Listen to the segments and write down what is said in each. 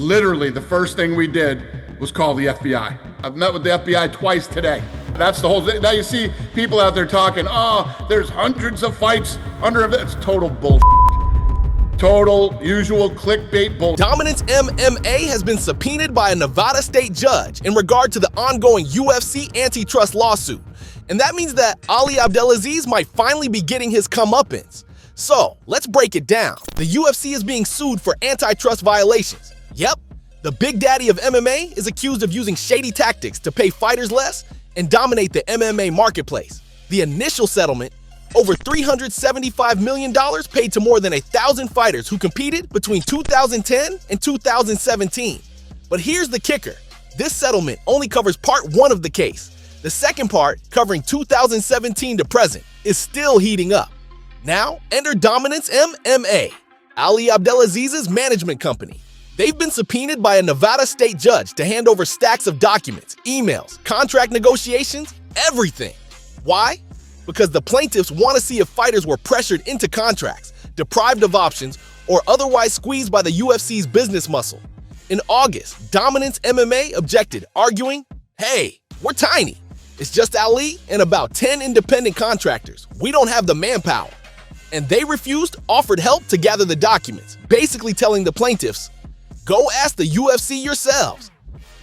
Literally, the first thing we did was call the FBI. I've met with the FBI twice today. That's the whole thing. Now you see people out there talking, oh, there's hundreds of fights under it. It's total bullshit. Total usual clickbait bullshit. Dominance MMA has been subpoenaed by a Nevada state judge in regard to the ongoing UFC antitrust lawsuit. And that means that Ali Abdelaziz might finally be getting his comeuppance. So, let's break it down. The UFC is being sued for antitrust violations. Yep, the big daddy of MMA is accused of using shady tactics to pay fighters less and dominate the MMA marketplace. The initial settlement, over $375 million paid to more than 1,000 fighters who competed between 2010 and 2017. But here's the kicker. This settlement only covers part one of the case. The second part, covering 2017 to present, is still heating up. Now, enter Dominance MMA, Ali Abdelaziz's management company. They've been subpoenaed by a Nevada state judge to hand over stacks of documents, emails, contract negotiations, everything. Why? Because the plaintiffs want to see if fighters were pressured into contracts, deprived of options, or otherwise squeezed by the UFC's business muscle. In August, Dominance MMA objected, arguing, hey, we're tiny. It's just Ali and about 10 independent contractors. We don't have the manpower. And they refused, offered help to gather the documents, basically telling the plaintiffs, go ask the UFC yourselves.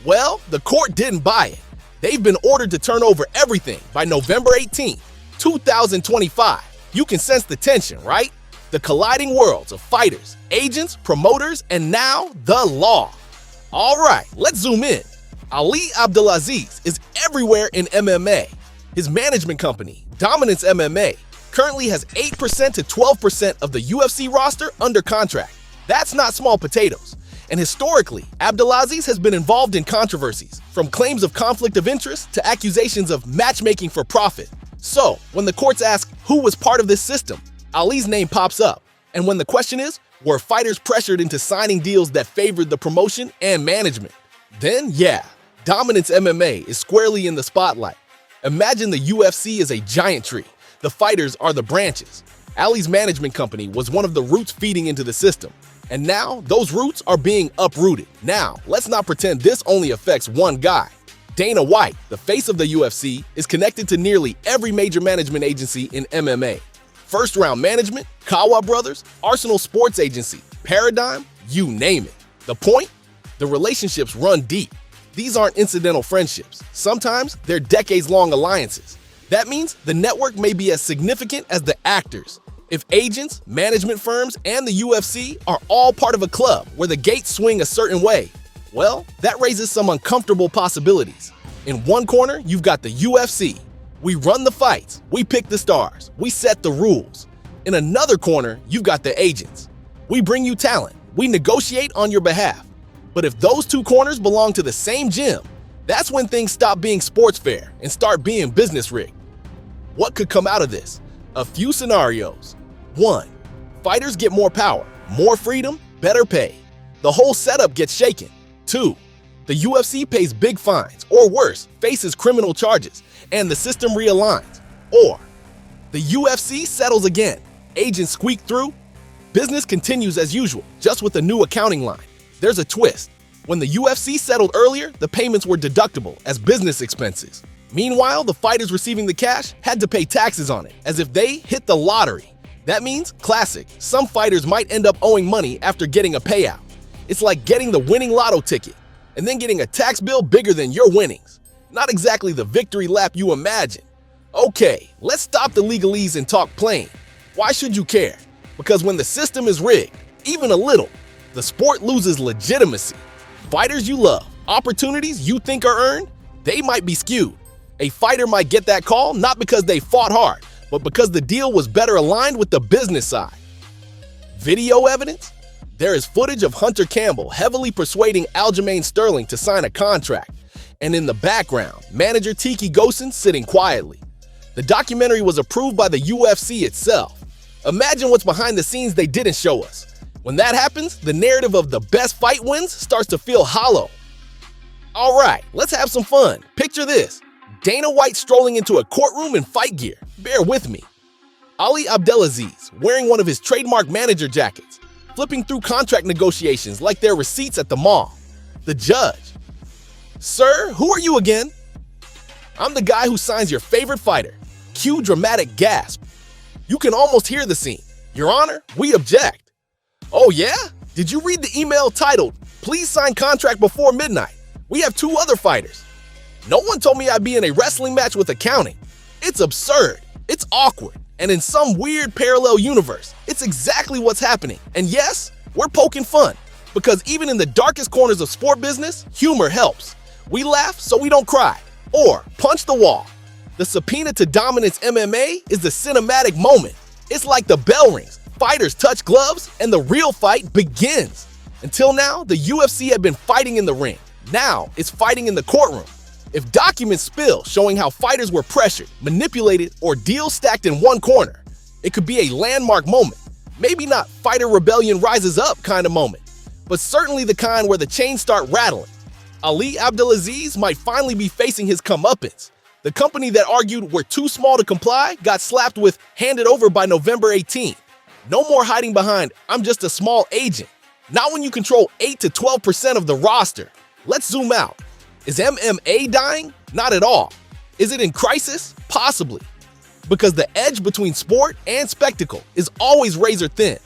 Well, the court didn't buy it. They've been ordered to turn over everything by November 18, 2025. You can sense the tension, right? The colliding worlds of fighters, agents, promoters, and now the law. All right, let's zoom in. Ali Abdelaziz is everywhere in MMA. His management company, Dominance MMA, currently has 8% to 12% of the UFC roster under contract. That's not small potatoes. And historically, Abdelaziz has been involved in controversies, from claims of conflict of interest to accusations of matchmaking for profit. So, when the courts ask who was part of this system, Ali's name pops up. And when the question is, were fighters pressured into signing deals that favored the promotion and management? Then, yeah, Dominance MMA is squarely in the spotlight. Imagine the UFC is a giant tree. The fighters are the branches. Ali's management company was one of the roots feeding into the system. And now, those roots are being uprooted. Now, let's not pretend this only affects one guy. Dana White, the face of the UFC, is connected to nearly every major management agency in MMA. First Round Management, Kawa Brothers, Arsenal Sports Agency, Paradigm, you name it. The point? The relationships run deep. These aren't incidental friendships. Sometimes they're decades-long alliances. That means the network may be as significant as the actors. If agents, management firms, and the UFC are all part of a club where the gates swing a certain way, well, that raises some uncomfortable possibilities. In one corner, you've got the UFC. We run the fights, we pick the stars, we set the rules. In another corner, you've got the agents. We bring you talent, we negotiate on your behalf. But if those two corners belong to the same gym, that's when things stop being sports fair and start being business rigged. What could come out of this? A few scenarios. 1. Fighters get more power, more freedom, better pay. The whole setup gets shaken. 2. The UFC pays big fines, or worse, faces criminal charges, and the system realigns. Or the UFC settles again, agents squeak through, business continues as usual, just with a new accounting line. There's a twist. When the UFC settled earlier, the payments were deductible as business expenses. Meanwhile, the fighters receiving the cash had to pay taxes on it, as if they hit the lottery. That means, classic, some fighters might end up owing money after getting a payout. It's like getting the winning lotto ticket, and then getting a tax bill bigger than your winnings. Not exactly the victory lap you imagine. Okay, let's stop the legalese and talk plain. Why should you care? Because when the system is rigged, even a little, the sport loses legitimacy. Fighters you love, opportunities you think are earned, they might be skewed. A fighter might get that call not because they fought hard, but because the deal was better aligned with the business side. Video evidence? There is footage of Hunter Campbell heavily persuading Aljamain Sterling to sign a contract, and in the background, manager Tiki Gosen sitting quietly. The documentary was approved by the UFC itself. Imagine what's behind the scenes they didn't show us. When that happens, the narrative of the best fight wins starts to feel hollow. All right, let's have some fun. Picture this. Dana White strolling into a courtroom in fight gear. Bear with me. Ali Abdelaziz wearing one of his trademark manager jackets. flipping through contract negotiations like they're receipts at the mall. The judge. Sir, who are you again? I'm the guy who signs your favorite fighter. Cue dramatic gasp. You can almost hear the scene. Your Honor, we object. Oh yeah? Did you read the email titled, "Please sign contract before midnight. We have 2 other fighters." No one told me I'd be in a wrestling match with accounting. It's absurd. It's awkward. And in some weird parallel universe, it's exactly what's happening. And yes, we're poking fun. Because even in the darkest corners of sport business, humor helps. We laugh so we don't cry. Or punch the wall. The subpoena to dominance MMA is the cinematic moment. It's like the bell rings, fighters touch gloves, and the real fight begins. Until now, the UFC had been fighting in the ring. Now, it's fighting in the courtroom. If documents spill showing how fighters were pressured, manipulated, or deals stacked in one corner, it could be a landmark moment. Maybe not fighter rebellion rises up kind of moment, but certainly the kind where the chains start rattling. Ali Abdelaziz might finally be facing his comeuppance. The company that argued we're too small to comply got slapped with handed over by November 18. No more hiding behind, I'm just a small agent. Not when you control 8 to 12% of the roster. Let's zoom out. Is MMA dying? Not at all. Is it in crisis? Possibly. Because the edge between sport and spectacle is always razor thin.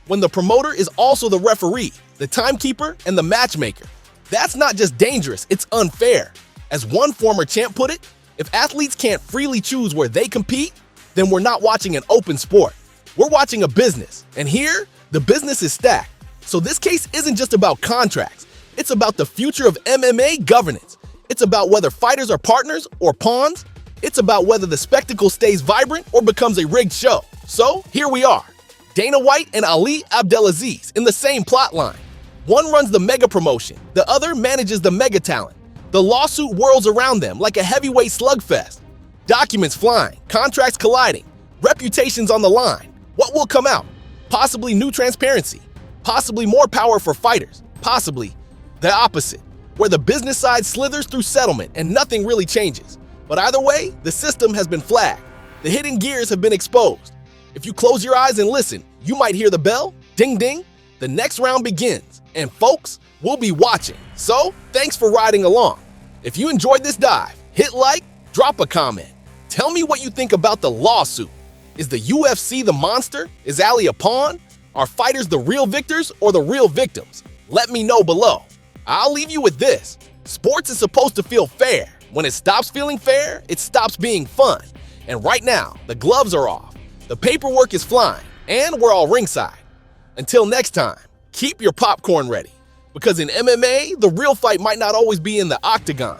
When the promoter is also the referee, the timekeeper, and the matchmaker. That's not just dangerous, it's unfair. As one former champ put it, if athletes can't freely choose where they compete, then we're not watching an open sport. We're watching a business. And here, the business is stacked. So this case isn't just about contracts. It's about the future of MMA governance. It's about whether fighters are partners or pawns. It's about whether the spectacle stays vibrant or becomes a rigged show. So here we are, Dana White and Ali Abdelaziz in the same plot line. One runs the mega promotion, the other manages the mega talent. The lawsuit whirls around them like a heavyweight slugfest. Documents flying, contracts colliding, reputations on the line. What will come out? Possibly new transparency, possibly more power for fighters, possibly the opposite, where the business side slithers through settlement and nothing really changes. But either way, the system has been flagged. The hidden gears have been exposed. If you close your eyes and listen, you might hear the bell, ding ding. The next round begins, and folks, we'll be watching. So, thanks for riding along. If you enjoyed this dive, hit like, drop a comment. Tell me what you think about the lawsuit. Is the UFC the monster? Is Ali a pawn? Are fighters the real victors or the real victims? Let me know below. I'll leave you with this. Sports is supposed to feel fair. When it stops feeling fair, it stops being fun. And right now, the gloves are off, the paperwork is flying, and we're all ringside. Until next time, keep your popcorn ready. Because in MMA, the real fight might not always be in the octagon.